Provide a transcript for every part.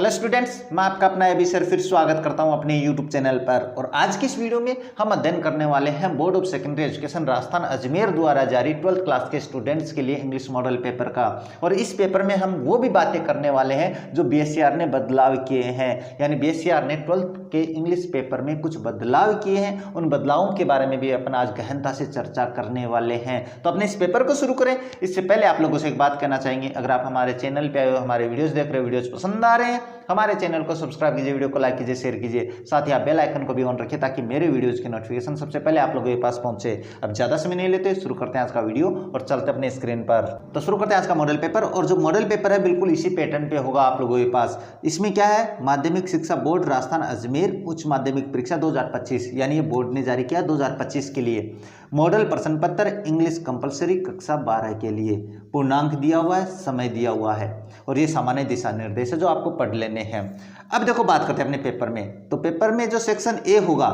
Hello students, मैं आपका अपना एबी सर फिर स्वागत करता हूं अपने यूट्यूब चैनल पर। और आज की इस वीडियो में हम अध्ययन करने वाले हैं board of secondary education Rajasthan Ajmer द्वारा जारी 12th क्लास के स्टूडेंट्स के लिए इंग्लिश मॉडल पेपर का। और इस पेपर में हम वो भी बातें करने वाले हैं जो बीएससीआर ने बदलाव किए हैं, यानी बीएससीआर ने 12th के इंग्लिश पेपर में कुछ बदलाव किए हैं। उन बदलावों के बारे में भी अपन आज गहनता से चर्चा करने वाले हैं। तो अपने इस पेपर को शुरू करें इससे पहले आप लोगों से एक बात कहना चाहेंगे, अगर आप हमारे चैनल पे आए हो, हमारे वीडियोस देख रहे हो, वीडियोस पसंद आ रहे हैं, हमारे चैनल को सब्सक्राइब कीजिए, वीडियो को लाइक कीजिए, शेयर कीजिए, साथ ही आप बेल आइकन को भी ऑन रखिए ताकि मेरे वीडियोस की नोटिफिकेशन सबसे पहले आप लोगों के पास पहुंचे। अब ज्यादा समय नहीं लेते, शुरू करते हैं आज का वीडियो और चलते अपने स्क्रीन पर। तो शुरू करते हैं आज का मॉडल पेपर। और जो मॉडल पेपर है बिल्कुल इसी पैटर्न पे होगा आप लोगों के पास। इसमें क्या है, माध्यमिक शिक्षा बोर्ड राजस्थान अजमेर उच्च माध्यमिक परीक्षा 2025, यानी ये बोर्ड ने जारी किया 2025 के लिए। मॉडल प्रश्न पत्र इंग्लिश कंपलसरी कक्षा 12 के लिए। पूर्णांक दिया हुआ है, समय दिया हुआ है और ये सामान्य दिशा निर्देश है जो आपको पढ़ लेने हैं। अब देखो बात करते हैं अपने पेपर में। तो पेपर में जो सेक्शन ए होगा,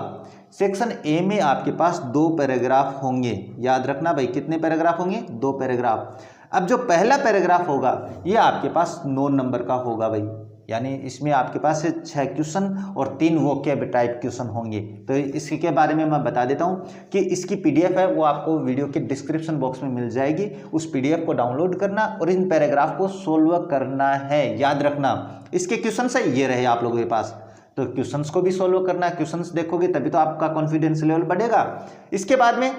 सेक्शन ए में आपके पास 2 पैराग्राफ होंगे। याद रखना भाई, कितने पैराग्राफ होंगे? 2 पैराग्राफ। अब जो पहला पैराग्राफ होगा ये आपके पास 9 नंबर का होगा भाई, यानी इसमें आपके पास 6 क्वेश्चन और 3 वोकैब टाइप क्वेश्चन होंगे। तो इसके बारे में मैं बता देता हूँ कि इसकी पीडीएफ है वो आपको वीडियो के डिस्क्रिप्शन बॉक्स में मिल जाएगी। उस पीडीएफ को डाउनलोड करना और इन पैराग्राफ को सोल्व करना है। याद रखना इसके क्वेश्चन है ये रहे आप लोगों के पास, तो क्वेश्चंस को भी सोल्व करना है। क्वेश्चंस देखोगे तभी तो आपका कॉन्फिडेंस लेवल बढ़ेगा। इसके बाद में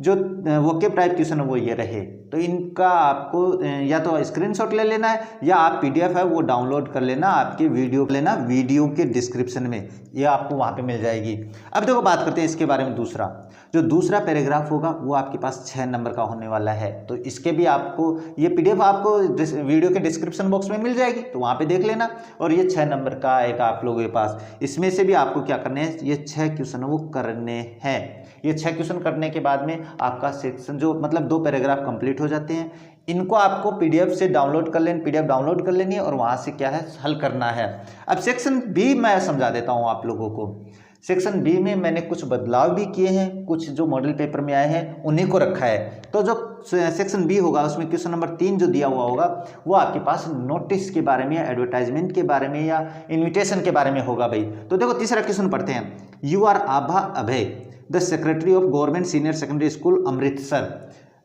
जो वोकैब टाइप क्वेश्चन है वो ये रहे, तो इनका आपको या तो स्क्रीनशॉट ले लेना है या आप पीडीएफ है वो डाउनलोड कर लेना, आपके वीडियो के डिस्क्रिप्शन में ये आपको वहाँ पे मिल जाएगी। अब देखो बात करते हैं इसके बारे में। जो दूसरा पैराग्राफ होगा वो आपके पास 6 नंबर का होने वाला है। तो इसके भी आपको ये पीडीएफ आपको वीडियो के डिस्क्रिप्शन बॉक्स में मिल जाएगी, तो वहाँ पे देख लेना। और ये 6 नंबर का आएगा आप लोगों के पास। इसमें से भी आपको क्या करने हैं, ये 6 क्वेश्चन वो करने हैं। ये 6 क्वेश्चन करने के बाद में आपका सेक्शन जो मतलब 2 पैराग्राफ कंप्लीट हो जाते हैं। इनको आपको पीडीएफ से डाउनलोड कर लेनी, पीडीएफ डाउनलोड कर लेनी है और वहाँ से क्या है हल करना है। अब सेक्शन बी मैं समझा देता हूँ आप लोगों को। सेक्शन बी में मैंने कुछ बदलाव भी किए हैं, कुछ जो मॉडल पेपर में आए हैं उन्हीं को रखा है। तो जो सेक्शन बी होगा उसमें क्वेश्चन नंबर 3 जो दिया हुआ होगा वो आपके पास नोटिस के बारे में या एडवर्टाइजमेंट के बारे में या इन्विटेशन के बारे में होगा भाई। तो देखो तीसरा क्वेश्चन पढ़ते हैं। You are Abha Abhay the secretary of government senior secondary school Amritsar.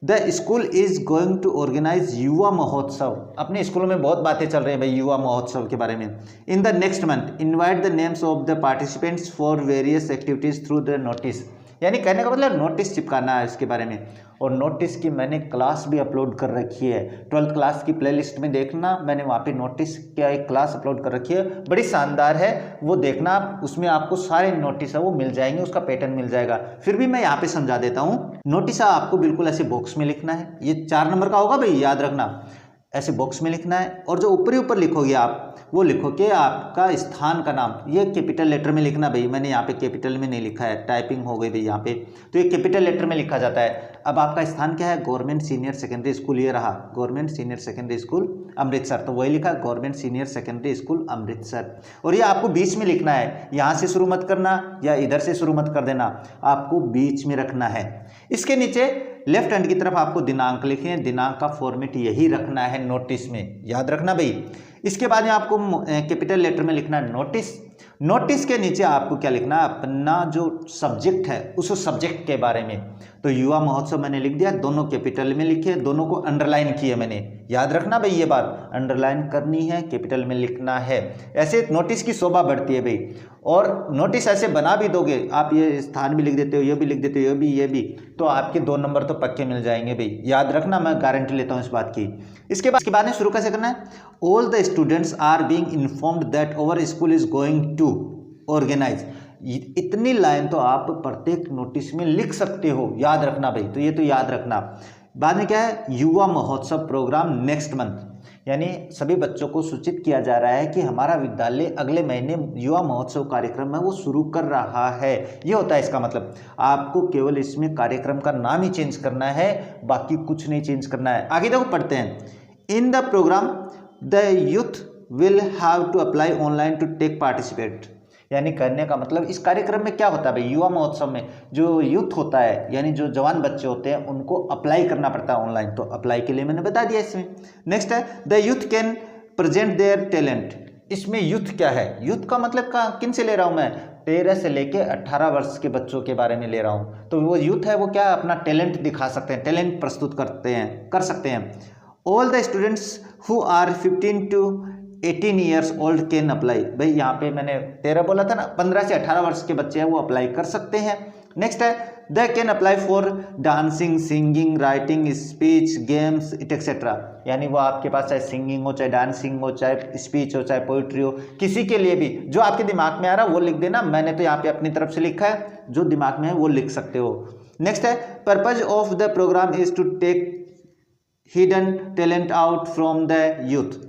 The school is going to organise Yuva Mahotsav. अपने स्कूलों में बहुत बातें चल रही हैं भाई युवा महोत्सव के बारे में। In the next month invite the names of the participants for various activities through the notice. यानी कहने का मतलब नोटिस चिपकाना है इसके बारे में। और नोटिस की मैंने क्लास भी अपलोड कर रखी है। 12th क्लास की प्लेलिस्ट में देखना, मैंने वहाँ पे नोटिस का एक क्लास अपलोड कर रखी है, बड़ी शानदार है, वो देखना। उसमें आपको सारे नोटिस है वो मिल जाएंगे, उसका पैटर्न मिल जाएगा। फिर भी मैं यहाँ पे समझा देता हूँ। नोटिस आपको बिल्कुल ऐसे बॉक्स में लिखना है, ये 4 नंबर का होगा भाई, याद रखना। ऐसे बॉक्स में लिखना है और जो ऊपर लिखोगे आप वो लिखो कि आपका स्थान का नाम, ये कैपिटल लेटर में लिखना भाई। मैंने यहाँ पे कैपिटल में नहीं लिखा है, टाइपिंग हो गई भाई यहाँ पे, तो ये कैपिटल लेटर में लिखा जाता है। अब आपका स्थान क्या है, गवर्नमेंट सीनियर सेकेंडरी स्कूल, ये रहा government senior secondary school Amritsar, तो वही लिखा government senior secondary school Amritsar. और ये आपको बीच में लिखना है, यहाँ से शुरू मत करना या इधर से शुरू मत कर देना, आपको बीच में रखना है। इसके नीचे लेफ्ट हैंड की तरफ आपको दिनांक लिखे हैं, दिनांक का फॉर्मेट यही रखना है नोटिस में, याद रखना भाई। इसके बाद में आपको कैपिटल लेटर में लिखना है नोटिस। नोटिस के नीचे आपको क्या लिखना है, अपना जो सब्जेक्ट है उस सब्जेक्ट के बारे में। तो युवा महोत्सव मैंने लिख दिया, दोनों कैपिटल में लिखे, दोनों को अंडरलाइन किए मैंने, याद रखना भाई ये बात, अंडरलाइन करनी है, कैपिटल में लिखना है। ऐसे नोटिस की शोभा बढ़ती है भाई। और नोटिस ऐसे बना भी दोगे आप, ये स्थान भी लिख देते हो, ये भी लिख देते हो, ये भी, तो आपके 2 नंबर तो पक्के मिल जाएंगे भाई, याद रखना, मैं गारंटी लेता हूँ इस बात की। इसके बाद शुरू कैसे करना है, all the students are being informed that our school is going to organise. इतनी लाइन तो आप प्रत्येक नोटिस में लिख सकते हो, याद रखना भाई, तो ये तो याद रखना। बाद में क्या है, युवा महोत्सव प्रोग्राम नेक्स्ट मंथ, यानी सभी बच्चों को सूचित किया जा रहा है कि हमारा विद्यालय अगले महीने युवा महोत्सव कार्यक्रम है वो शुरू कर रहा है। ये होता है इसका मतलब, आपको केवल इसमें कार्यक्रम का नाम ही चेंज करना है, बाकी कुछ नहीं चेंज करना है। आगे देखो पढ़ते हैं। In the programme the youth will have to apply online to take participate. यानी करने का मतलब इस कार्यक्रम में क्या होता है भाई, युवा महोत्सव में जो यूथ होता है यानी जो जवान बच्चे होते हैं उनको अप्लाई करना पड़ता है ऑनलाइन, तो अप्लाई के लिए मैंने बता दिया इसमें। नेक्स्ट है the youth can present their talent इसमें यूथ क्या है, यूथ का मतलब किन से ले रहा हूँ मैं, 13 से लेके 18 वर्ष के बच्चों के बारे में ले रहा हूँ। तो वो यूथ है वो क्या अपना टैलेंट दिखा सकते हैं, टैलेंट प्रस्तुत कर सकते हैं। All the students who are 15 to 18 years old can apply. भाई यहाँ पे मैंने 13 बोला था ना, 15 से 18 वर्ष के बच्चे हैं वो अप्लाई कर सकते हैं। नेक्स्ट है they can apply for dancing, singing, writing, speech, games it etcetera. यानी वो आपके पास चाहे सिंगिंग हो, चाहे डांसिंग हो, चाहे स्पीच हो, चाहे पोइट्री हो, किसी के लिए भी जो आपके दिमाग में आ रहा है वो लिख देना। मैंने तो यहाँ पे अपनी तरफ से लिखा है, जो दिमाग में है वो लिख सकते हो। नेक्स्ट है purpose of the programme is to take hidden talent out from the youth.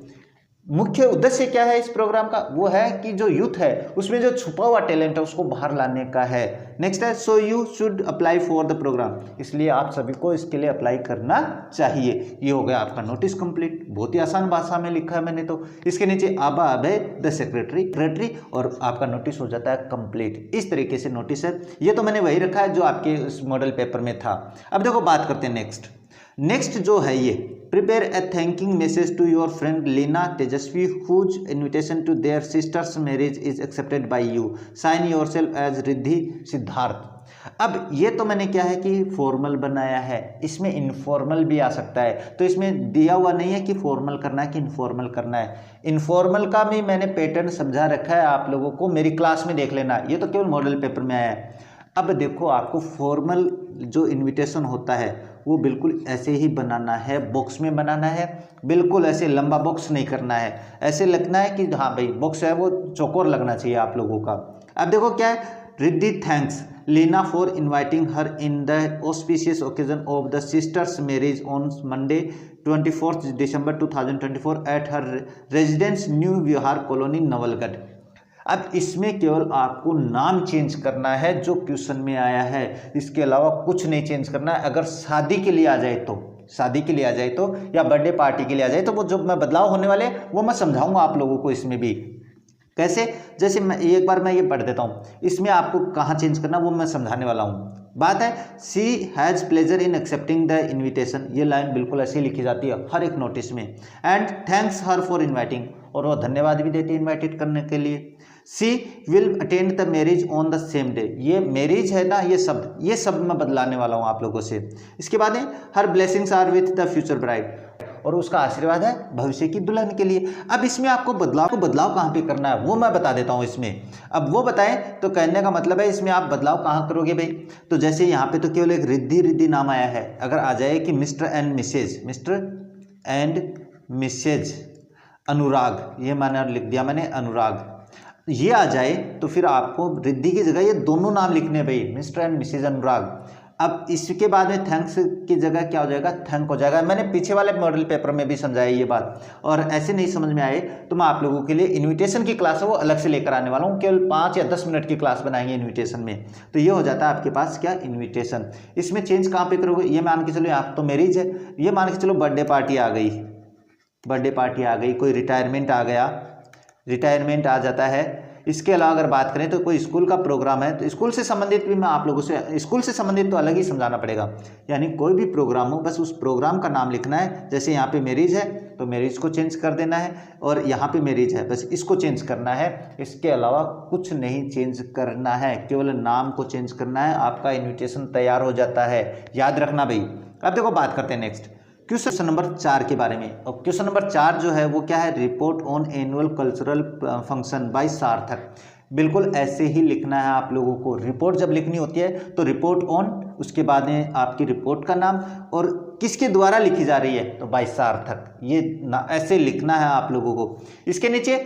मुख्य उद्देश्य क्या है इस प्रोग्राम का, वो है कि जो यूथ है उसमें जो छुपा हुआ टैलेंट है उसको बाहर लाने का है। नेक्स्ट है so you should apply for the programme, इसलिए आप सभी को इसके लिए अप्लाई करना चाहिए। ये हो गया आपका नोटिस कंप्लीट, बहुत ही आसान भाषा में लिखा है मैंने तो। इसके नीचे आबा अबे द सेक्रेटरी और आपका नोटिस हो जाता है कंप्लीट। इस तरीके से नोटिस है, ये तो मैंने वही रखा है जो आपके इस मॉडल पेपर में था। अब देखो बात करते हैं नेक्स्ट जो है ये prepare a thanking message to your friend Leena Tejaswi whose invitation to their sister's marriage is accepted by you, sign yourself as Riddhi Siddharth. अब ये तो मैंने क्या है कि फॉर्मल बनाया है, इसमें इनफॉर्मल भी आ सकता है। तो इसमें दिया हुआ नहीं है कि फॉर्मल करना है कि इनफॉर्मल करना है। इनफॉर्मल का भी मैंने पैटर्न समझा रखा है आप लोगों को, मेरी क्लास में देख लेना, ये तो केवल मॉडल पेपर में आया है। अब देखो आपको फॉर्मल जो इनविटेशन होता है वो बिल्कुल ऐसे ही बनाना है, बॉक्स में बनाना है, बिल्कुल ऐसे लंबा बॉक्स नहीं करना है, ऐसे लगना है कि हाँ भाई बॉक्स है वो चौकोर लगना चाहिए आप लोगों का। अब देखो क्या है, Riddhi thanks Leena for inviting her in the auspicious occasion of the sister's marriage on Monday 24 December 2024 at her residence New Vihar Colony Nawalgarh. अब इसमें केवल आपको नाम चेंज करना है जो क्वेश्चन में आया है, इसके अलावा कुछ नहीं चेंज करना है। अगर शादी के लिए आ जाए तो या बर्थडे पार्टी के लिए आ जाए तो वो जो मैं बदलाव होने वाले वो मैं समझाऊंगा आप लोगों को इसमें भी कैसे। जैसे मैं एक बार मैं ये पढ़ देता हूँ, इसमें आपको कहाँ चेंज करना वो मैं समझाने वाला हूँ। बात है she has pleasure in accepting the invitation, ये लाइन बिल्कुल ऐसी लिखी जाती है हर एक नोटिस में। And thanks her for inviting, और वो धन्यवाद भी देती है इन्वाइटेड करने के लिए। She will attend the marriage on the same day, ये मैरिज है ना, ये सब मैं बदलाने वाला हूँ आप लोगों से। इसके बाद है her blessings are with the future bride, और उसका आशीर्वाद है भविष्य की दुल्हन के लिए। अब इसमें आपको बदलाव कहाँ पे करना है वो मैं बता देता हूँ इसमें। अब वो बताएं तो कहने का मतलब है इसमें आप बदलाव कहाँ करोगे भाई। तो जैसे यहाँ पे तो केवल एक रिद्धि नाम आया है, अगर आ जाए कि मिस्टर एंड मिसेज अनुराग, ये मैंने लिख दिया मैंने अनुराग, ये आ जाए तो फिर आपको रिद्धि की जगह ये दोनों नाम लिखने हैं भाई, मिस्टर एंड मिसेज अनुराग। अब इसके बाद में थैंक्स की जगह क्या हो जाएगा, थैंक हो जाएगा। मैंने पीछे वाले मॉडल पेपर में भी समझाया ये बात, और ऐसे नहीं समझ में आए तो मैं आप लोगों के लिए इनविटेशन की क्लास है वो अलग से लेकर आने वाला हूँ, केवल 5 या 10 मिनट की क्लास बनाएंगे इन्विटेशन में। तो ये हो जाता है आपके पास क्या, इन्विटेशन। इसमें चेंज कहाँ पे करोगे, ये मान के चलो यहाँ तो मैरिज है, ये मान के चलो बर्थडे पार्टी आ गई, कोई रिटायरमेंट आ जाता है। इसके अलावा अगर बात करें तो कोई स्कूल का प्रोग्राम है तो स्कूल से संबंधित भी मैं आप लोगों से, स्कूल से संबंधित तो अलग ही समझाना पड़ेगा। यानी कोई भी प्रोग्राम हो बस उस प्रोग्राम का नाम लिखना है। जैसे यहाँ पे मैरिज है तो मैरिज को चेंज कर देना है, और यहाँ पे मैरिज है बस इसको चेंज करना है। इसके अलावा कुछ नहीं चेंज करना है, केवल नाम को चेंज करना है, आपका इन्विटेशन तैयार हो जाता है। याद रखना भाई। अब देखो बात करते हैं नेक्स्ट क्वेश्चन नंबर 4 के बारे में। और क्वेश्चन नंबर 4 जो है वो क्या है, report on annual cultural function by सार्थक। बिल्कुल ऐसे ही लिखना है आप लोगों को। रिपोर्ट जब लिखनी होती है तो रिपोर्ट ऑन, उसके बाद में आपकी रिपोर्ट का नाम और किसके द्वारा लिखी जा रही है तो बाय सार्थक, ये ऐसे लिखना है आप लोगों को। इसके नीचे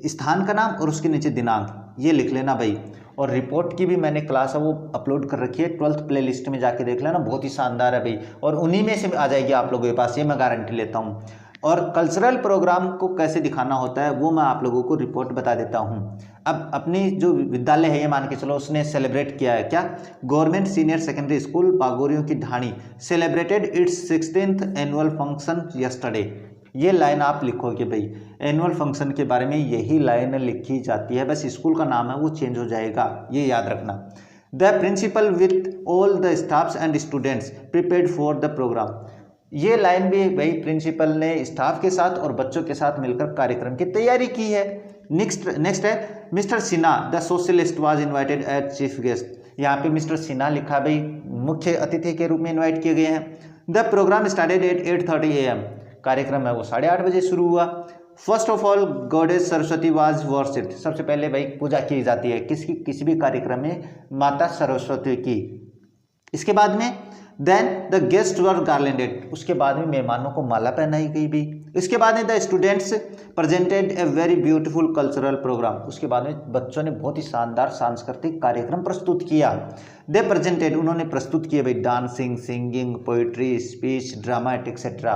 स्थान का नाम और उसके नीचे दिनांक, ये लिख लेना भाई। और रिपोर्ट की भी मैंने क्लास है वो अपलोड कर रखी है 12th प्ले लिस्ट में, जाके देख लेना, बहुत ही शानदार है भाई। और उन्हीं में से आ जाएगी आप लोगों के पास, ये मैं गारंटी लेता हूँ। और कल्चरल प्रोग्राम को कैसे दिखाना होता है वो मैं आप लोगों को रिपोर्ट बता देता हूँ। अब अपनी जो विद्यालय है ये मान के चलो उसने सेलिब्रेट किया है क्या, गवर्नमेंट सीनियर सेकेंडरी स्कूल बागोरियों की ढाणी celebrated it's 16th annual function yesterday. ये लाइन आप लिखोगे भाई, एनुअल फंक्शन के बारे में यही लाइन लिखी जाती है, बस स्कूल का नाम है वो चेंज हो जाएगा, ये याद रखना। The principal with all the staffs and students prepared for the programme. ये लाइन भी भाई प्रिंसिपल ने स्टाफ के साथ और बच्चों के साथ मिलकर कार्यक्रम की तैयारी की है। नेक्स्ट है mister Sinha the socialist was invited as chief guest. यहाँ पे मिस्टर सिन्हा लिखा भाई मुख्य अतिथि के रूप में इनवाइट किए गए हैं। The programme started at 8:30 AM, कार्यक्रम है वो 8:30 बजे शुरू हुआ। First of all goddess Saraswati was worshipped, सबसे पहले भाई पूजा की जाती है किसकी, किसी भी कार्यक्रम में माता सरस्वती की। इसके बाद में देन द गेस्ट वर गार्लैंडेड, उसके बाद में मेहमानों को माला पहनाई गई भी। इसके बाद में the students presented a very beautiful cultural programme, उसके बाद में बच्चों ने बहुत ही शानदार सांस्कृतिक कार्यक्रम प्रस्तुत किया। दे प्रेजेंटेड, उन्होंने प्रस्तुत किए भाई dancing, singing, poetry, speech, drama etcetera.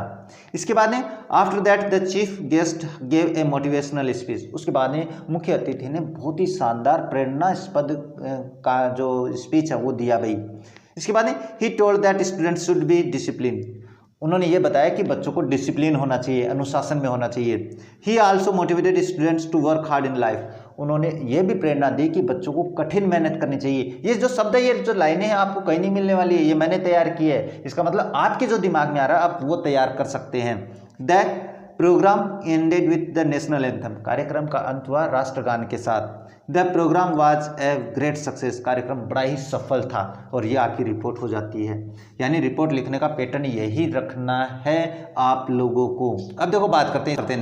इसके बाद में after that the chief guest gave a motivational speech, उसके बाद में मुख्य अतिथि ने बहुत ही शानदार प्रेरणास्पद का जो स्पीच है वो दिया भाई। इसके बाद he told that students should be discipline, उन्होंने ये बताया कि बच्चों को डिसिप्लिन होना चाहिए, अनुशासन में होना चाहिए। He also motivated students to work hard in life, उन्होंने ये भी प्रेरणा दी कि बच्चों को कठिन मेहनत करनी चाहिए। ये जो शब्द है, ये जो लाइनें हैं आपको कहीं नहीं मिलने वाली है, ये मैंने तैयार की है। इसका मतलब आपके जो दिमाग में आ रहा है आप वो तैयार कर सकते हैं। The programme ended with the national anthem, कार्यक्रम का अंत हुआ राष्ट्रगान के साथ। The programme was a great success, कार्यक्रम बड़ा ही सफल था। और ये आपकी रिपोर्ट हो जाती है। यानी रिपोर्ट लिखने का पैटर्न यही रखना है आप लोगों को। अब देखो बात करते हैं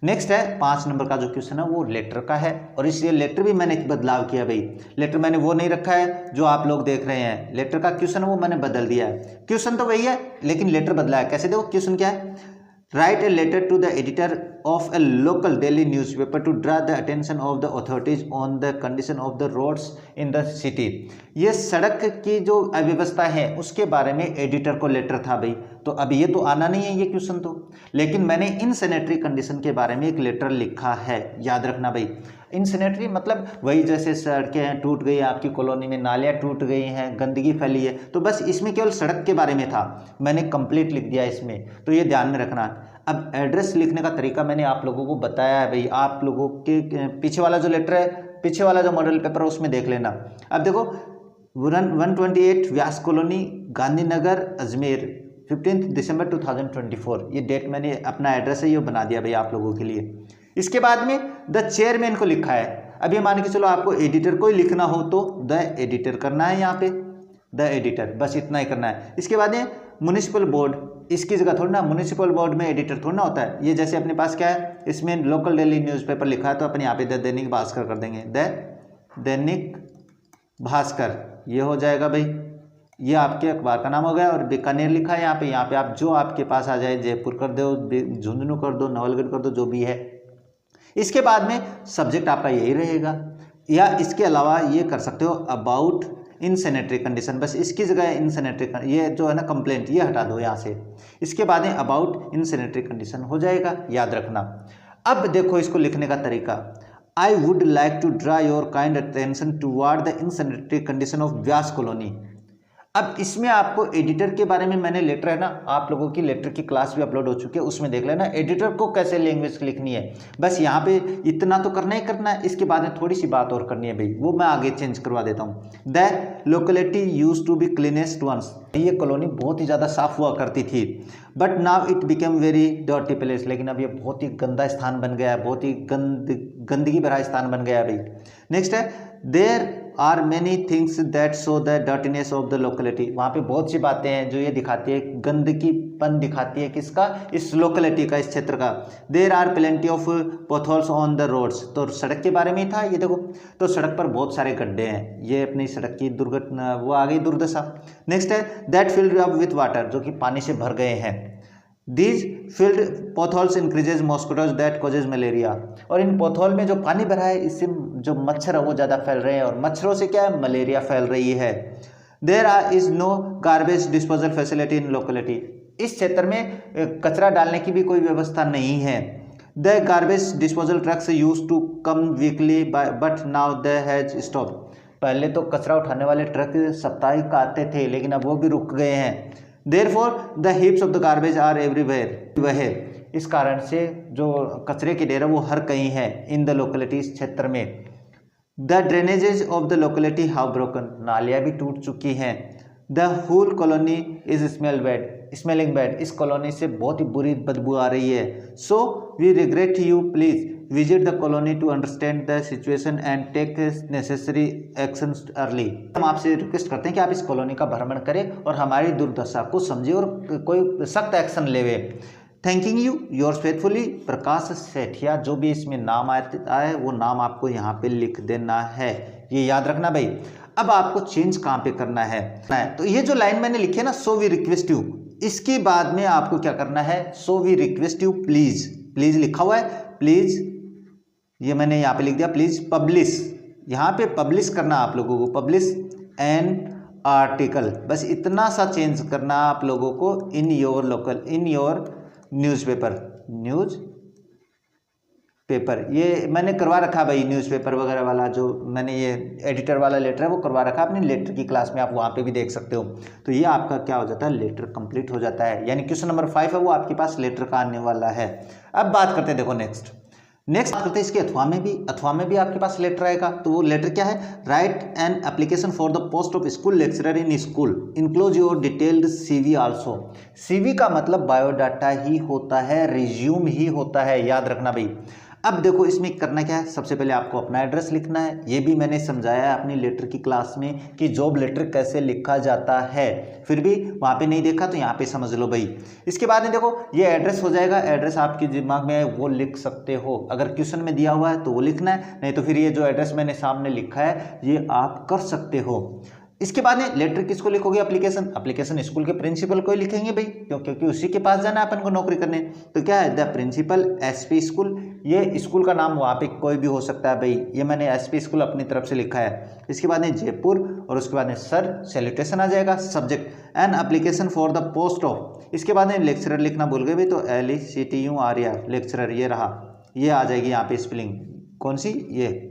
नेक्स्ट है 5 नंबर का जो क्वेश्चन है वो लेटर का है। और इसलिए लेटर भी मैंने बदलाव किया भाई, लेटर मैंने वो नहीं रखा है जो आप लोग देख रहे हैं। लेटर का क्वेश्चन वो मैंने बदल दिया है, क्वेश्चन तो वही है लेकिन लेटर बदला है। कैसे, देखो क्वेश्चन क्या है, write a letter to the editor of a local daily newspaper to draw the attention of the authorities on the condition of the roads in the city। ये सड़क की जो अव्यवस्था है उसके बारे में एडिटर को लेटर था भाई। तो अब ये तो आना नहीं है ये क्वेश्चन तो, लेकिन मैंने इनसैनिटरी कंडीशन के बारे में एक लेटर लिखा है, याद रखना भाई। इनसैनिटरी मतलब वही जैसे सड़कें हैं टूट गई, आपकी कॉलोनी में नालियाँ टूट गई हैं, गंदगी फैली है, तो बस इसमें केवल सड़क के बारे में था, मैंने कंप्लीट लिख दिया इसमें, तो ये ध्यान में रखना। अब एड्रेस लिखने का तरीका मैंने आप लोगों को बताया है भाई, आप लोगों के पीछे वाला जो लेटर है, पीछे वाला जो मॉडल पेपर है उसमें देख लेना। अब देखो 128 व्यास कॉलोनी, गांधीनगर, अजमेर, 15 दिसंबर 2024, ये डेट मैंने अपना एड्रेस है ये बना दिया भाई आप लोगों के लिए। इसके बाद में द चेयरमैन को लिखा है। अब ये मान के चलो आपको एडिटर को ही लिखना हो तो द एडिटर करना है, यहाँ पे द एडिटर, बस इतना ही करना है। इसके बाद में म्युनिसिपल बोर्ड, इसकी जगह थोड़ी ना, म्युनिसिपल बोर्ड में एडिटर थोड़ा ना होता है। ये जैसे अपने पास क्या है, इसमें लोकल डेली न्यूज़पेपर लिखा है तो अपन यहाँ पे द दैनिक भास्कर कर देंगे, द दैनिक भास्कर, ये हो जाएगा भाई, ये आपके अखबार का नाम हो गया। और बीकानेर लिखा है यहाँ पे आप जो आपके पास आ जाए, जयपुर कर दो, झुंझुनू कर दो, नवलगढ़ कर दो, जो भी है। इसके बाद में सब्जेक्ट आपका यही रहेगा, या इसके अलावा ये कर सकते हो अबाउट इनसैनिटरी कंडीशन, बस इसकी जगह इनसैनिटरी, ये जो है ना कंप्लेंट, ये हटा दो यहाँ से। इसके बाद में अबाउट इनसैनिटरी कंडीशन हो जाएगा, याद रखना। अब देखो इसको लिखने का तरीका, I would like to draw your kind attention toward the insanitary condition of Vyas colony. अब इसमें आपको एडिटर के बारे में मैंने लेटर है ना, आप लोगों की लेटर की क्लास भी अपलोड हो चुकी है, उसमें देख लेना एडिटर को कैसे लैंग्वेज लिखनी है। बस यहाँ पे इतना तो करना ही करना है, इसके बाद में थोड़ी सी बात और करनी है भाई, वो मैं आगे चेंज करवा देता हूँ। The locality use to be cleanest once, ये कॉलोनी बहुत ही ज़्यादा साफ हुआ करती थी, but now it became very dirty place, लेकिन अब ये बहुत ही गंदा स्थान बन गया है, बहुत ही गंदगी भरा स्थान बन गया है भाई। नेक्स्ट है there are many things that show the dirtiness of the locality, वहाँ पे बहुत सी बातें हैं जो ये दिखाती है, गंदगीपन दिखाती है किसका, इस लोकेलिटी का, इस क्षेत्र का। There are plenty of potholes on the roads, तो सड़क के बारे में ही था ये देखो, तो सड़क पर बहुत सारे गड्ढे हैं, ये अपनी सड़क की दुर्घटना, वो आ गई दुर्दशा। नेक्स्ट है that filled up with water, जो कि पानी से भर गए हैं। These filled potholes increases mosquitoes that causes malaria, और इन पोथोल में जो पानी भरा है इससे जो मच्छर है वो ज़्यादा फैल रहे हैं, और मच्छरों से क्या है, मलेरिया फैल रही है। There is no garbage disposal facility in locality, इस क्षेत्र में कचरा डालने की भी कोई व्यवस्था नहीं है। The garbage disposal trucks used to come weekly but now they has stopped, पहले तो कचरा उठाने वाले ट्रक साप्ताहिक आते थे लेकिन अब वो भी रुक गए हैं। Therefore the heaps of the garbage are everywhere, इस कारण से जो कचरे के ढेर है वो हर कहीं है इन द लोकेलिटी, इस क्षेत्र में। The drainages of the locality how broken, नालियाँ भी टूट चुकी हैं। The whole colony is smelling bad, इस कॉलोनी से बहुत ही बुरी बदबू आ रही है। So we regret you, please visit the colony to understand the situation and take necessary actions early. हम आपसे रिक्वेस्ट करते हैं कि आप इस कॉलोनी का भ्रमण करें और हमारी दुर्दशा को समझे और कोई सख्त एक्शन लेवे। थैंकिंग यू योर्स फेथफुली प्रकाश सेठिया। जो भी इसमें नाम आता है वो नाम आपको यहाँ पे लिख देना है, ये याद रखना भाई। अब आपको चेंज कहाँ पे करना है, तो ये जो लाइन मैंने लिखी है ना, सो वी रिक्वेस्ट यू, इसके बाद में आपको क्या करना है, so we request you please, please लिखा हुआ है, प्लीज ये मैंने यहाँ पे लिख दिया, प्लीज पब्लिश, यहाँ पे पब्लिश करना आप लोगों को, पब्लिश एन आर्टिकल, बस इतना सा चेंज करना आप लोगों को in your local, in your newspaper, ये मैंने करवा रखा भाई, न्यूज़पेपर वगैरह वाला जो मैंने ये एडिटर वाला लेटर है वो करवा रखा अपनी लेटर की क्लास में, आप वहाँ पे भी देख सकते हो। तो ये आपका क्या हो जाता है, लेटर कंप्लीट हो जाता है, यानी क्वेश्चन नंबर 5 है वो आपके पास लेटर का आने वाला है। अब बात करते हैं, देखो नेक्स्ट बात करते हैं इसके अथवा में भी आपके पास लेटर आएगा। तो वो लेटर क्या है, right an application for the post of school lecturer in school, enclose your detailed CV also. CV का मतलब बायोडाटा ही होता है, रिज्यूम ही होता है, याद रखना भाई। अब देखो इसमें करना क्या है, सबसे पहले आपको अपना एड्रेस लिखना है, ये भी मैंने समझाया है अपनी लेटर की क्लास में कि जॉब लेटर कैसे लिखा जाता है, फिर भी वहाँ पे नहीं देखा तो यहाँ पे समझ लो भाई। इसके बाद में देखो ये एड्रेस हो जाएगा, एड्रेस आपके दिमाग में है वो लिख सकते हो, अगर क्वेश्चन में दिया हुआ है तो वो लिखना है, नहीं तो फिर ये जो एड्रेस मैंने सामने लिखा है ये आप कर सकते हो। इसके बाद में लेटर किसको लिखोगे, एप्लीकेशन स्कूल के प्रिंसिपल को ही लिखेंगे भाई, क्योंकि उसी के पास जाना है अपन को नौकरी करने। तो क्या है, द प्रिंसिपल SP स्कूल, ये स्कूल का नाम वहाँ पे कोई भी हो सकता है भाई, ये मैंने SP स्कूल अपनी तरफ से लिखा है। इसके बाद में जयपुर और उसके बाद में सर सैल्यूटेशन आ जाएगा, subject an application for the post of, इसके बाद में लेक्चरर लिखना भूल गए भाई, तो LECTURER लेक्चरर, ये रहा, ये आ जाएगी यहाँ पे स्पेलिंग, कौन सी, ये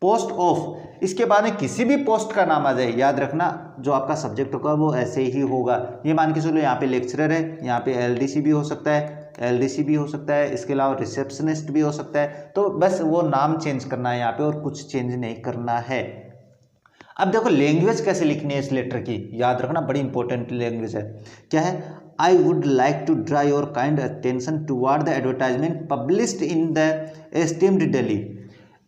पोस्ट ऑफ। इसके बाद में किसी भी पोस्ट का नाम आ जाए, याद रखना जो आपका सब्जेक्ट होगा वो ऐसे ही होगा। ये मान के चलो यहाँ पे लेक्चरर है, यहाँ पे LDC भी हो सकता है, इसके अलावा रिसेप्शनिस्ट भी हो सकता है। तो बस वो नाम चेंज करना है यहाँ पे और कुछ चेंज नहीं करना है। अब देखो लैंग्वेज कैसे लिखनी है इस लेटर की, याद रखना बड़ी इंपॉर्टेंट लैंग्वेज है। क्या है, I would like to draw your kind attention toward the advertisement published in the esteemed Delhi.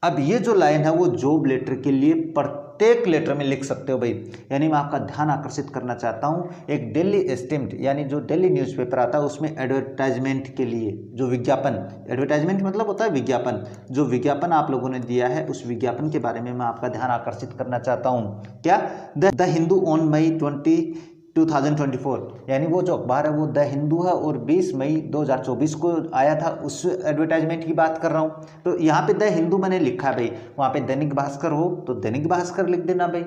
अब ये जो लाइन है वो जॉब लेटर के लिए प्रत्येक लेटर में लिख सकते हो भाई, यानी मैं आपका ध्यान आकर्षित करना चाहता हूँ, एक दिल्ली एस्टीम्ड यानी जो दिल्ली न्यूज़पेपर आता है उसमें एडवर्टाइजमेंट के लिए जो विज्ञापन, एडवर्टाइजमेंट मतलब होता है विज्ञापन, जो विज्ञापन आप लोगों ने दिया है उस विज्ञापन के बारे में मैं आपका ध्यान आकर्षित करना चाहता हूँ। क्या, द हिंदू ऑन मई 2024, यानी वो जो अखबार है वो द हिंदू है और 20 मई 2024 को आया था, उस एडवर्टाइजमेंट की बात कर रहा हूँ। तो यहाँ पे द हिंदू मैंने लिखा है भाई, वहाँ पे दैनिक भास्कर हो तो दैनिक भास्कर लिख देना भाई,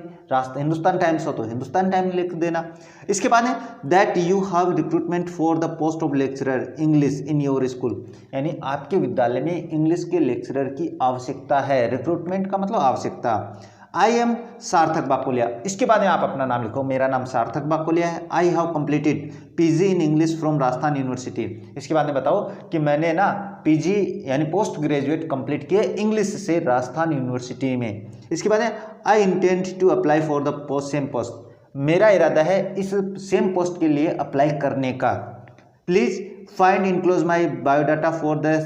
हिंदुस्तान टाइम्स हो तो हिंदुस्तान टाइम्स लिख देना। इसके बाद है that you have recruitment for the post of lecturer English in your school, यानी आपके विद्यालय में इंग्लिश के लेक्चरर की आवश्यकता है, रिक्रूटमेंट का मतलब आवश्यकता। आई एम सार्थक बाकोलिया, इसके बाद में आप अपना नाम लिखो, मेरा नाम सार्थक बाकोलिया है। I have completed PG in English from Rajasthan university, इसके बाद में बताओ कि मैंने ना PG यानी पोस्ट ग्रेजुएट कंप्लीट किया इंग्लिश से राजस्थान यूनिवर्सिटी में। इसके बाद में I intend to apply for the post, same post, मेरा इरादा है इस सेम पोस्ट के लिए अप्लाई करने का। Please find enclose my biodata for the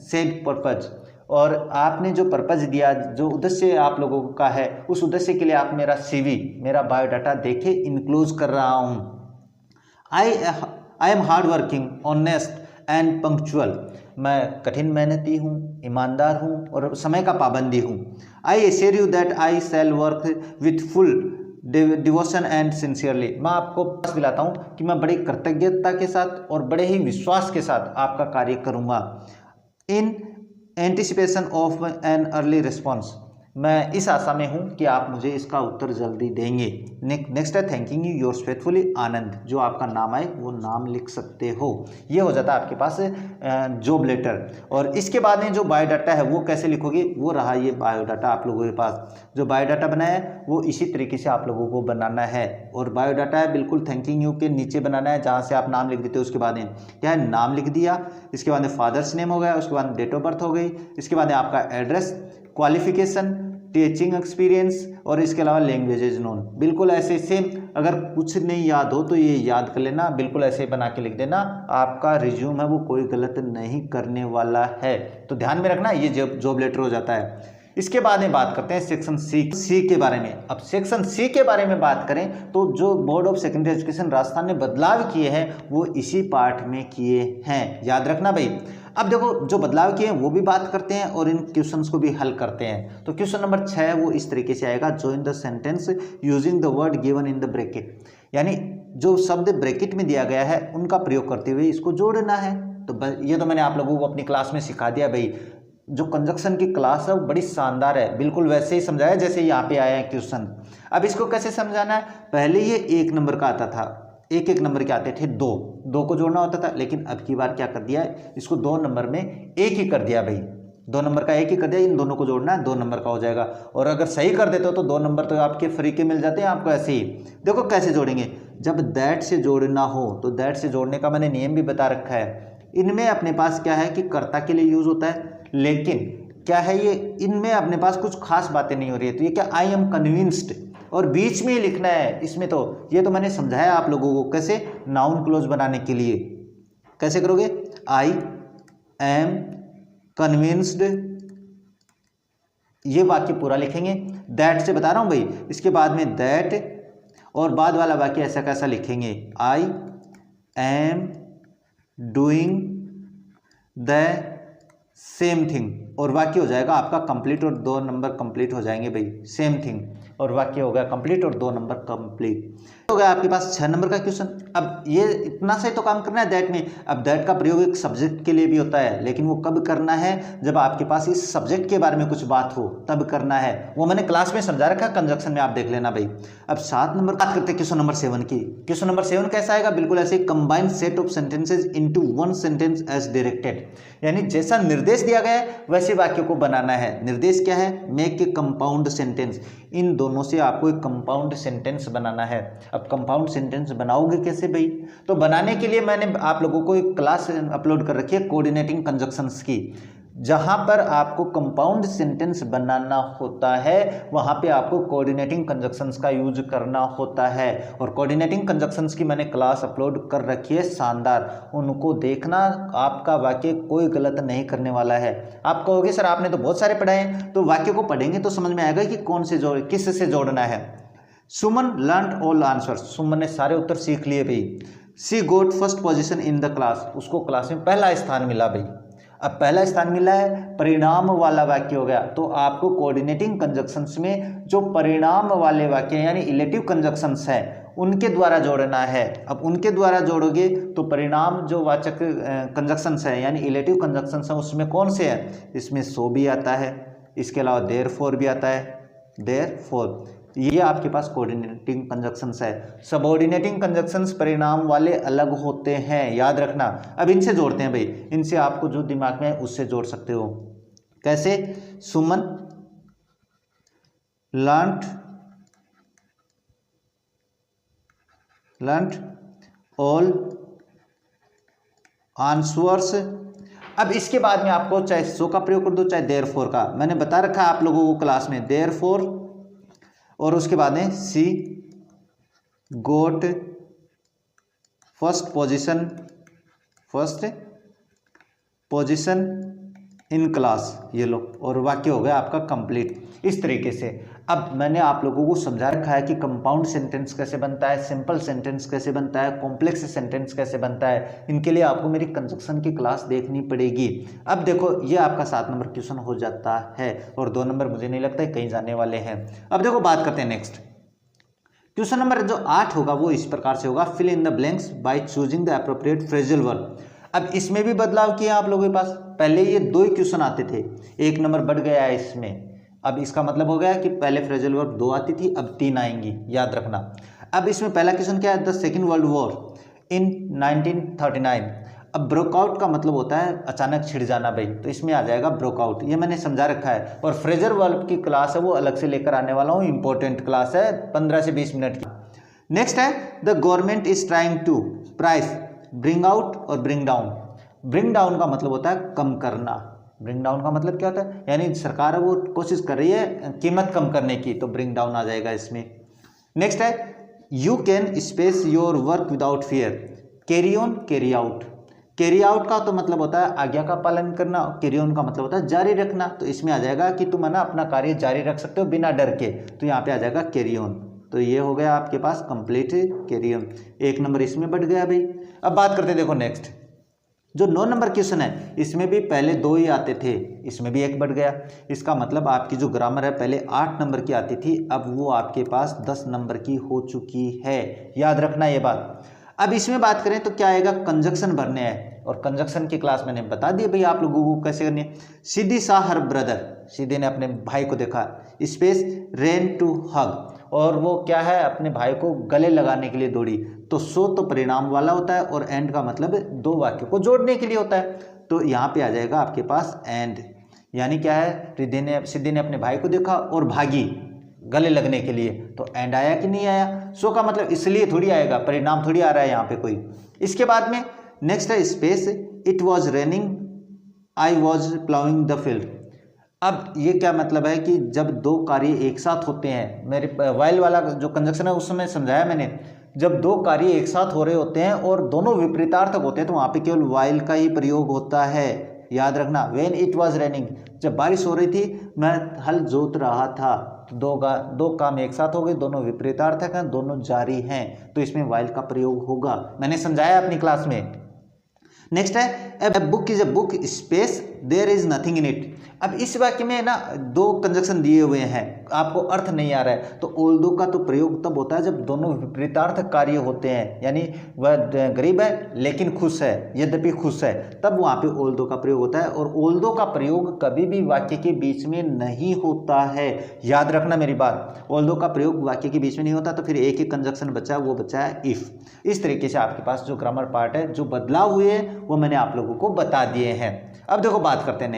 said purpose, और आपने जो पर्पज़ दिया, जो उद्देश्य आप लोगों का है, उस उद्देश्य के लिए आप मेरा CV, मेरा बायोडाटा देखे इनक्लोज कर रहा हूँ। I am hard working, honest and punctual, मैं कठिन मेहनती हूँ, ईमानदार हूँ और समय का पाबंदी हूँ। I assure you that I shall work with full devotion and sincerely, मैं आपको विश्वास दिलाता हूँ कि मैं बड़ी कृतज्ञता के साथ और बड़े ही विश्वास के साथ आपका कार्य करूँगा। In anticipation of an early response, मैं इस आशा में हूं कि आप मुझे इसका उत्तर जल्दी देंगे। नेक्स्ट है थैंकिंग यू योर्स फेथफुली आनंद, जो आपका नाम आए वो नाम लिख सकते हो। ये हो जाता है आपके पास जॉब लेटर। और इसके बाद में जो बायोडाटा है वो कैसे लिखोगे, वो रहा ये बायोडाटा आप लोगों के पास। जो बायोडाटा बनाया है वो इसी तरीके से आप लोगों को बनाना है, और बायोडाटा है बिल्कुल थैंकिंग यू के नीचे बनाना है, जहाँ से आप नाम लिख देते हो। उसके बाद में क्या है, नाम लिख दिया, इसके बाद में फादर्स नेम हो गया, उसके बाद डेट ऑफ बर्थ हो गई, इसके बाद में आपका एड्रेस, क्वालिफिकेशन, टीचिंग एक्सपीरियंस और इसके अलावा लैंग्वेजेज नोन। बिल्कुल ऐसे सेम, अगर कुछ नहीं याद हो तो ये याद कर लेना, बिल्कुल ऐसे बना के लिख देना। आपका रिज्यूम है वो कोई गलत नहीं करने वाला है, तो ध्यान में रखना, ये जॉब लेटर हो जाता है। इसके बाद में बात करते हैं सेक्शन सी के बारे में। अब सेक्शन सी के बारे में बात करें तो जो board of secondary education Rajasthan ने बदलाव किए हैं वो इसी पार्ट में किए हैं, याद रखना भाई। अब देखो जो बदलाव किए हैं वो भी बात करते हैं और इन क्वेश्चंस को भी हल करते हैं। तो क्वेश्चन नंबर 6 है वो इस तरीके से आएगा, join the sentence using the word given in the bracket, यानी जो शब्द ब्रैकेट में दिया गया है उनका प्रयोग करते हुए इसको जोड़ना है। तो ये तो मैंने आप लोगों को अपनी क्लास में सिखा दिया भाई। जो कंजक्शन की क्लास है वो बड़ी शानदार है, बिल्कुल वैसे ही समझाया जैसे यहाँ पे आया है क्वेश्चन। अब इसको कैसे समझाना है, पहले ये 1 नंबर का आता था, एक नंबर के आते थे, दो को जोड़ना होता था, लेकिन अब की बार क्या कर दिया है, इसको 2 नंबर में 1 ही कर दिया भाई। 2 नंबर का 1 ही कर दिया, इन दोनों को जोड़ना है, 2 नंबर का हो जाएगा। और अगर सही कर देते हो तो 2 नंबर तो आपके फ्री के मिल जाते हैं आपको ऐसे ही। देखो कैसे जोड़ेंगे, जब दैट से जोड़ना हो तो दैट से जोड़ने का मैंने नियम भी बता रखा है। इनमें अपने पास क्या है कि कर्ता के लिए यूज होता है, लेकिन क्या है ये, इनमें अपने पास कुछ खास बातें नहीं हो रही है। तो ये क्या, आई एम कन्विंस्ड, और बीच में ही लिखना है इसमें। तो ये तो मैंने समझाया आप लोगों को कैसे नाउन क्लोज बनाने के लिए। कैसे करोगे, आई एम कन्विंस्ड, ये वाक्य पूरा लिखेंगे। दैट से बता रहा हूं भाई, इसके बाद में दैट और बाद वाला वाक्य ऐसा कैसा लिखेंगे, I am doing the same thing, और वाक्य हो जाएगा आपका कंप्लीट, और 2 नंबर कंप्लीट हो जाएंगे भाई। सेम थिंग और वाक्य हो गया कंप्लीट और 2 नंबर कंप्लीट हो गया आपके पास 6 नंबर का क्वेश्चन। अब ये इतना से तो काम करना है दैट में। अब दैट का प्रयोग एक सब्जेक्ट के लिए भी होता है, लेकिन वो कब करना है, जब आपके पास इस सब्जेक्ट के बारे में कुछ बात हो तब करना है। वो मैंने क्लास में समझा रखा है, कंजक्शन में आप देख लेना भाई। अब 7 नंबर बात करते हैं क्वेश्चन नंबर 7 की। क्वेश्चन नंबर 7 कैसा आएगा, बिल्कुल ऐसे, combine set of sentences into one sentence as directed, यानी जैसा निर्देश दिया गया है वैसे वाक्य को बनाना है। निर्देश क्या है, मेक ए कंपाउंड सेंटेंस, इन दोनों से आपको एक कंपाउंड सेंटेंस बनाना है। अब कंपाउंड सेंटेंस बनाओगे कैसे भाई, तो बनाने के लिए मैंने आप लोगों को एक क्लास अपलोड कर रखी है कोऑर्डिनेटिंग कंजक्शंस की, जहां पर आपको कंपाउंड सेंटेंस बनाना होता है, वहां पे आपको कोऑर्डिनेटिंग कंजक्शंस का यूज करना होता है। और कोऑर्डिनेटिंग कंजक्शंस की मैंने क्लास अपलोड कर रखी है, शानदार, उनको देखना, आपका वाक्य कोई गलत नहीं करने वाला है। आप कहोगे सर आपने तो बहुत सारे पढ़ाए हैं, तो वाक्य को पढ़ेंगे तो समझ में आएगा कि कौन से किस से जोड़ना है। Suman learn all answers, Suman ने सारे उत्तर सीख लिए भाई। She got first position in the class, उसको क्लास में पहला स्थान मिला भाई। अब पहला स्थान मिला है, परिणाम वाला वाक्य हो गया, तो आपको कोऑर्डिनेटिंग कंजक्शंस में जो परिणाम वाले वाक्य यानी इलेटिव कंजक्शंस हैं उनके द्वारा जोड़ना है। अब उनके द्वारा जोड़ोगे तो परिणाम जो वाचक कंजक्शंस है यानी इलेटिव कंजक्शंस है उसमें कौन से है, इसमें सो भी आता है, इसके अलावा देयरफॉर भी आता है, देयरफॉर, ये आपके पास कोऑर्डिनेटिंग कंजक्शंस है। सबऑर्डिनेटिंग कंजक्शंस परिणाम वाले अलग होते हैं, याद रखना। अब इनसे जोड़ते हैं भाई, इनसे आपको जो दिमाग में है उससे जोड़ सकते हो। कैसे, सुमन लर्न्ड ऑल आंसर्स। अब इसके बाद में आपको चाहे सो का प्रयोग कर दो चाहे देयरफॉर का, मैंने बता रखा है आप लोगों को क्लास में, देयरफॉर, और उसके बाद में सी got first position in class, ये लो, और वाक्य हो गया आपका कंप्लीट। इस तरीके से अब मैंने आप लोगों को समझा रखा है कि कंपाउंड सेंटेंस कैसे बनता है, सिंपल सेंटेंस कैसे बनता है, कॉम्प्लेक्स सेंटेंस कैसे बनता है। इनके लिए आपको मेरी कंजक्शन की क्लास देखनी पड़ेगी। अब देखो ये आपका 7 नंबर क्वेश्चन हो जाता है, और 2 नंबर मुझे नहीं लगता है कहीं जाने वाले हैं। अब देखो बात करते हैं नेक्स्ट क्वेश्चन नंबर जो 8 होगा वो इस प्रकार से होगा, fill in the blanks by choosing the appropriate phrasal verb. अब इसमें भी बदलाव किया आप लोगों के पास, पहले ये 2 ही क्वेश्चन आते थे, 1 नंबर बढ़ गया है इसमें। अब इसका मतलब हो गया कि पहले फ्रेजल वर्ब 2 आती थी, अब 3 आएंगी, याद रखना। अब इसमें पहला क्वेश्चन क्या है, the second world war in 1939। अब ब्रोकआउट का मतलब होता है अचानक छिड़ जाना भाई, तो इसमें आ जाएगा ब्रोकआउट, ये मैंने समझा रखा है। और फ्रेजल वर्ब की क्लास है वो अलग से लेकर आने वाला हूँ, इंपॉर्टेंट क्लास है, 15 से 20 मिनट की। नेक्स्ट है the government is trying to price bring out और ब्रिंग डाउन। ब्रिंग डाउन का मतलब होता है कम करना, ब्रिंग डाउन का मतलब क्या होता है, यानी सरकार वो कोशिश कर रही है कीमत कम करने की, तो ब्रिंग डाउन आ जाएगा इसमें। नेक्स्ट है you can space your work without fear, carry on carry out. Carry out का तो मतलब होता है आज्ञा का पालन करना, कैरी ऑन का मतलब होता है जारी रखना, तो इसमें आ जाएगा कि तुम है ना अपना कार्य जारी रख सकते हो बिना डर के, तो यहाँ पे आ जाएगा कैरी ऑन। तो ये हो गया आपके पास कंप्लीट कैरी ऑन, 1 नंबर इसमें बढ़ गया भाई। अब बात करते देखो नेक्स्ट, जो 9 नंबर क्वेश्चन है इसमें भी पहले 2 ही आते थे, इसमें भी 1 बढ़ गया। इसका मतलब आपकी जो ग्रामर है पहले 8 नंबर की आती थी, अब वो आपके पास 10 नंबर की हो चुकी है, याद रखना ये बात। अब इसमें बात करें तो क्या आएगा, कंजक्शन भरने हैं, और कंजक्शन की क्लास मैंने बता दी भाई आप लोगों को कैसे करनी है। सीधी सा हर ब्रदर, सीधे ने अपने भाई को देखा, स्पेस रेन टू हग, और वो क्या है अपने भाई को गले लगाने के लिए दौड़ी, तो सो तो परिणाम वाला होता है और एंड का मतलब 2 वाक्यों को जोड़ने के लिए होता है, तो यहाँ पे आ जाएगा आपके पास एंड, यानी क्या है सिद्धि ने अपने भाई को देखा और भागी गले लगने के लिए, तो एंड आया कि नहीं आया, सो का मतलब इसलिए थोड़ी आएगा, परिणाम थोड़ी आ रहा है यहाँ पे कोई। इसके बाद में नेक्स्ट है space it was raining I was ploughing the field. अब ये क्या मतलब है कि जब 2 कार्य एक साथ होते हैं, मेरे वाइल वाला जो कंजक्शन है उस समय समझाया मैंने, जब 2 कार्य एक साथ हो रहे होते हैं और दोनों विपरीतार्थक होते हैं तो वहाँ पे केवल वाइल का ही प्रयोग होता है, याद रखना। व्हेन इट वाज रेनिंग, जब बारिश हो रही थी मैं हल जोत रहा था, तो 2 काम एक साथ हो गए, दोनों विपरीतार्थक हैं, दोनों जारी हैं, तो इसमें वाइल का प्रयोग होगा, मैंने समझाया अपनी क्लास में। नेक्स्ट है a book is a book space there is nothing in it. अब इस वाक्य में ना 2 कंजक्शन दिए हुए हैं, आपको अर्थ नहीं आ रहा है, तो ओल्दो का तो प्रयोग तब होता है जब दोनों विपरीतार्थक कार्य होते हैं, यानी वह गरीब है लेकिन खुश है, यद्यपि खुश है, तब वहाँ पे ओल्दो का प्रयोग होता है। और ओल्दो का प्रयोग कभी भी वाक्य के बीच में नहीं होता है, याद रखना मेरी बात, ओल्दो का प्रयोग वाक्य के बीच में नहीं होता, तो फिर एक ही कंजक्शन बचा, वो बचा है इफ। इस तरीके से आपके पास जो ग्रामर पार्ट है, जो बदलाव हुए वो मैंने आप लोगों को बता दिए हैं। अब देखो बात करते हैं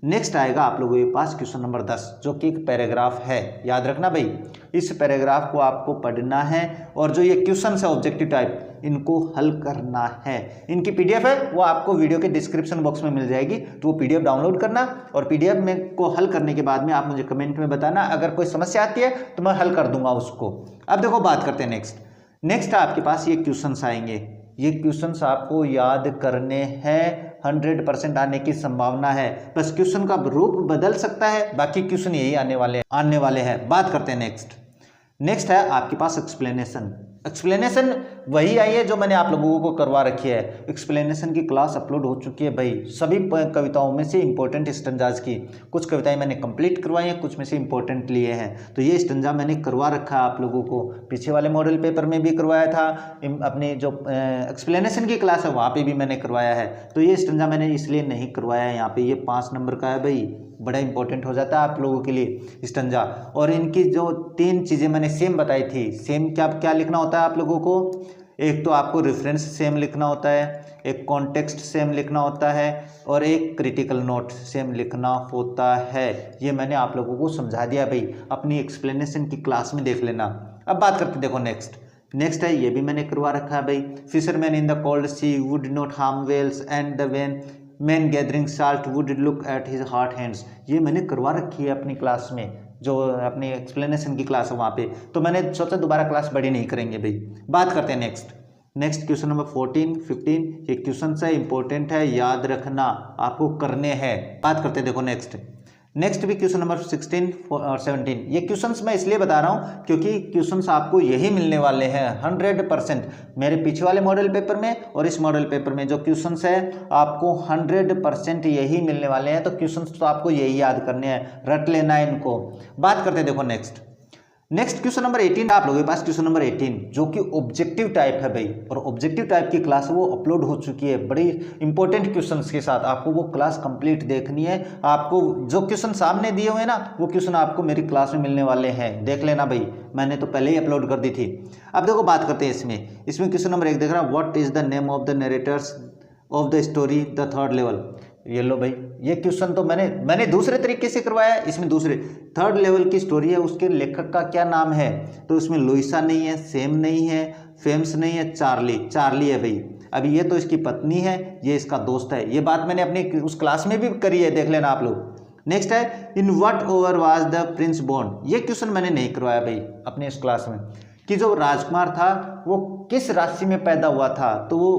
नेक्स्ट आएगा आप लोगों के पास क्वेश्चन नंबर 10, जो कि एक पैराग्राफ है, याद रखना भाई, इस पैराग्राफ को आपको पढ़ना है, और जो ये क्वेश्चन है ऑब्जेक्टिव टाइप, इनको हल करना है। इनकी पीडीएफ है वो आपको वीडियो के डिस्क्रिप्शन बॉक्स में मिल जाएगी, तो वो पीडीएफ डाउनलोड करना, और पीडीएफ में को हल करने के बाद में आप मुझे कमेंट में बताना, अगर कोई समस्या आती है तो मैं हल कर दूंगा उसको। अब देखो बात करते हैं नेक्स्ट आपके पास ये क्वेश्चंस आएंगे, ये क्वेश्चंस आपको याद करने हैं, 100% आने की संभावना है, बस क्वेश्चन का रूप बदल सकता है, बाकी क्वेश्चन यही आने वाले हैं। बात करते हैं नेक्स्ट है आपके पास एक्सप्लेनेशन वही आई है जो मैंने आप लोगों को करवा रखी है। एक्सप्लेनेशन की क्लास अपलोड हो चुकी है भाई, सभी कविताओं में से इंपॉर्टेंट स्टंजाज की, कुछ कविताएं मैंने कंप्लीट करवाई हैं, कुछ में से इंपॉर्टेंट लिए हैं, तो ये स्टंजा मैंने करवा रखा है आप लोगों को, पीछे वाले मॉडल पेपर में भी करवाया था, अपनी जो एक्सप्लेनेशन की क्लास है वहाँ पे भी मैंने करवाया है, तो ये स्टंजा मैंने इसलिए नहीं करवाया है यहाँ पे, ये 5 नंबर का है भाई, बड़ा इंपॉर्टेंट हो जाता है आप लोगों के लिए स्टंजा। और इनकी जो 3 चीज़ें मैंने सेम बताई थी, सेम क्या लिखना होता है आप लोगों को, एक तो आपको रेफरेंस सेम लिखना होता है, एक कॉन्टेक्स्ट सेम लिखना होता है, और एक क्रिटिकल नोट सेम लिखना होता है। ये मैंने आप लोगों को समझा दिया भाई, अपनी एक्सप्लेनेशन की क्लास में देख लेना। अब बात करते देखो नेक्स्ट है, ये भी मैंने करवा रखा है भाई, fisherman in the cold sea would not harm whales and the when man gathering salt would look at his hot hands, ये मैंने करवा रखी है अपनी क्लास में, जो अपनी एक्सप्लेनेशन की क्लास है वहाँ पे, तो मैंने सोचा दोबारा क्लास बड़ी नहीं करेंगे भाई। बात करते हैं नेक्स्ट क्वेश्चन नंबर 14, 15, ये क्वेश्चन है इंपॉर्टेंट है, याद रखना, आपको करने हैं। बात करते हैं देखो नेक्स्ट भी क्वेश्चन नंबर 16 और 17, ये क्वेश्चंस मैं इसलिए बता रहा हूँ क्योंकि क्वेश्चंस आपको यही मिलने वाले हैं 100%, मेरे पीछे वाले मॉडल पेपर में और इस मॉडल पेपर में जो क्वेश्चंस है आपको 100% यही मिलने वाले हैं, तो क्वेश्चंस तो आपको यही याद करने हैं, रट लेना है इनको। बात करते हैं देखो नेक्स्ट क्वेश्चन नंबर 18 आप लोगों के पास, क्वेश्चन नंबर 18 जो कि ऑब्जेक्टिव टाइप है भाई, और ऑब्जेक्टिव टाइप की क्लास वो अपलोड हो चुकी है बड़ी इंपॉर्टेंट क्वेश्चंस के साथ, आपको वो क्लास कंप्लीट देखनी है, आपको जो क्वेश्चन सामने दिए हुए हैं ना वो क्वेश्चन आपको मेरी क्लास में मिलने वाले हैं, देख लेना भाई, मैंने तो पहले ही अपलोड कर दी थी। अब देखो बात करते हैं इसमें क्वेश्चन नंबर 1 देख रहा, what is the name of the narrator's of the story the third level. ये लो भाई, ये क्वेश्चन तो मैंने दूसरे तरीके से करवाया, इसमें दूसरे 3rd लेवल की स्टोरी है, उसके लेखक का क्या नाम है, तो इसमें लुइसा नहीं है, सेम नहीं है, फेम्स नहीं है, चार्ली है भाई। अभी ये तो इसकी पत्नी है, ये इसका दोस्त है। ये बात मैंने अपनी उस क्लास में भी करी है, देख लेना आप लोग। नेक्स्ट है in what over was the prince born. ये क्वेश्चन मैंने नहीं करवाया भाई अपने इस क्लास में कि जो राजकुमार था वो किस राशि में पैदा हुआ था। तो वो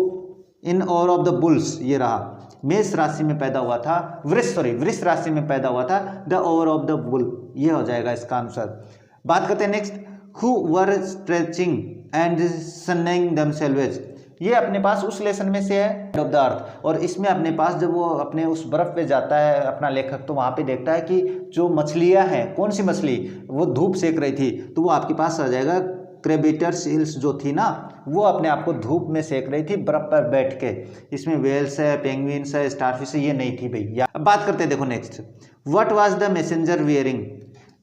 इन ओवर ऑफ द बुल्स, ये रहा, मेष राशि में पैदा हुआ था, वृष राशि में पैदा हुआ था, the over of the bull, ये हो जाएगा इसका आंसर। बात करते हैं next, who were stretching and sunning themselves. ये अपने पास उस लेसन में से है ऑफ द अर्थ, और इसमें अपने पास जब वो अपने उस बर्फ पे जाता है अपना लेखक, तो वहाँ पे देखता है कि जो मछलियाँ हैं, कौन सी मछली वो धूप सेक रही थी, तो वो आपके पास आ जाएगा क्रेबिटर्स हिल्स जो थी ना, वो अपने आप को धूप में सेक रही थी बर्फ पर बैठ के। इसमें वेल्स है, पेंगुइन्स है, स्टारफिश है, ये नहीं थी भैया। अब बात करते हैं, देखो next, what was the messenger wearing.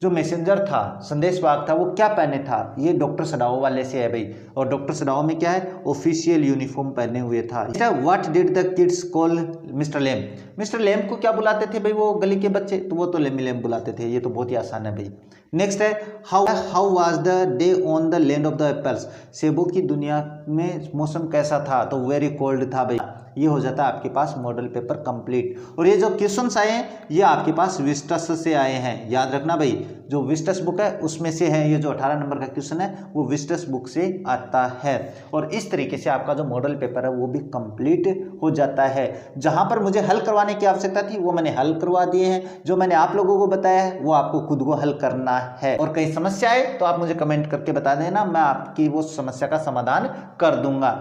जो मैसेंजर था, संदेशवाहक था, वो क्या पहने था। ये डॉक्टर सडाओ वाले से है भाई, और डॉक्टर सडाओ में क्या है, ऑफिशियल यूनिफॉर्म पहने हुए था। What did the kids call mister Lem. Mister Lem को क्या बुलाते थे भाई वो गली के बच्चे, तो वो तो लेमी लेम बुलाते थे। ये तो बहुत ही आसान है भाई। नेक्स्ट है how was the day on the land of the apples. सेबों की दुनिया में मौसम कैसा था, तो वेरी कोल्ड था भाई। ये हो जाता है आपके पास मॉडल पेपर कंप्लीट। और ये जो क्वेश्चंस आए हैं ये आपके पास विस्टस से आए हैं, याद रखना भाई, जो विस्टस बुक है उसमें से है। ये जो 18 नंबर का क्वेश्चन है वो विस्टस बुक से आता है। और इस तरीके से आपका जो मॉडल पेपर है वो भी कंप्लीट हो जाता है। जहां पर मुझे हल करवाने की आवश्यकता थी वो मैंने हल करवा दिए हैं। जो मैंने आप लोगों को बताया है वो आपको खुद को हल करना है। और कई समस्या है तो आप मुझे कमेंट करके बता देना, मैं आपकी वो समस्या का समाधान कर दूंगा।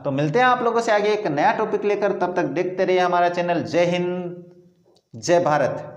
तो मिलते हैं आप लोगों से आगे एक नया टॉपिक लेकर। तब तक देखते रहिए हमारा चैनल। जय हिंद, जय भारत।